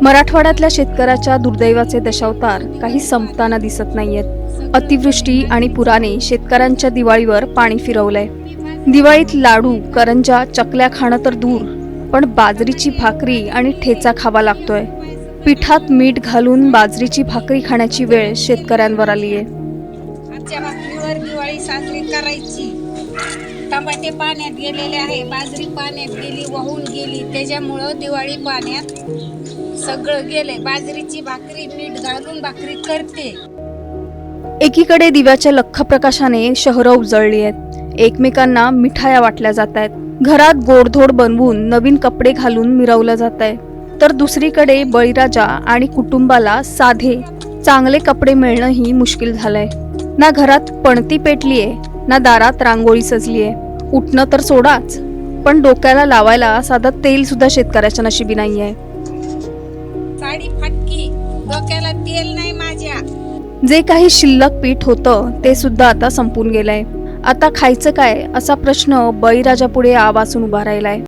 मराठवाड्यातल्या शेतकऱ्याच्या दुर्दैवाचे दशावतार काही संपताना दिसत नाहीयेत। अतिवृष्टी आणि पुराने शेतकऱ्यांच्या दिवाळीवर पाणी फिरवलंय। दिवाळीत लाडू, करंजा, चकल्या खाणं तर दूर, पण बाजरीची भाकरी आणि ठेचा खावा लागतोय। पिठात मीठ घालून बाजरीची भाकरी खाण्याची वेळ शेतकऱ्यांवर आलीये। आजच्या भाकरीवर दिवाळी साजरी करायची। टमाटे पाण्यात गेलेले आहे, बाजरी पाण्यात गेली, वाहून गेली, त्याच्यामुळं दिवाळी पाण्यात सगळं गेले। बाजरीची भाकरी मीठ घालून भाकरी करते। एकीकडे दिव्याच्या लख्ख प्रकाशाने शहरं उजळली आहेत, एकमेकांना मिठाया वाटल्या जात आहेत, घरात गोडधोड बनवून नवीन कपडे घालून मिरवलं जात आहे, तर दुसरीकडे बळीराजा आणि कुटुंबाला साधे चांगले कपडे मिळणंही मुश्किल झालंय। ना घरात पणती पेटलीये, ना दारात रांगोळी सजलीये। उठणं तर सोडाच, पण डोक्याला लावायला साधं तेल सुद्धा शेतकऱ्याच्या नशिबी नाहीये। साडी फाटकी, डोक्याला तेल नाही माझ्या। जे काही शिल्लक पीठ होतं ते सुद्धा आता संपून गेलंय। आता खायचं काय असा प्रश्न बळीराजापुढे आवाजून उभा राहिलाय।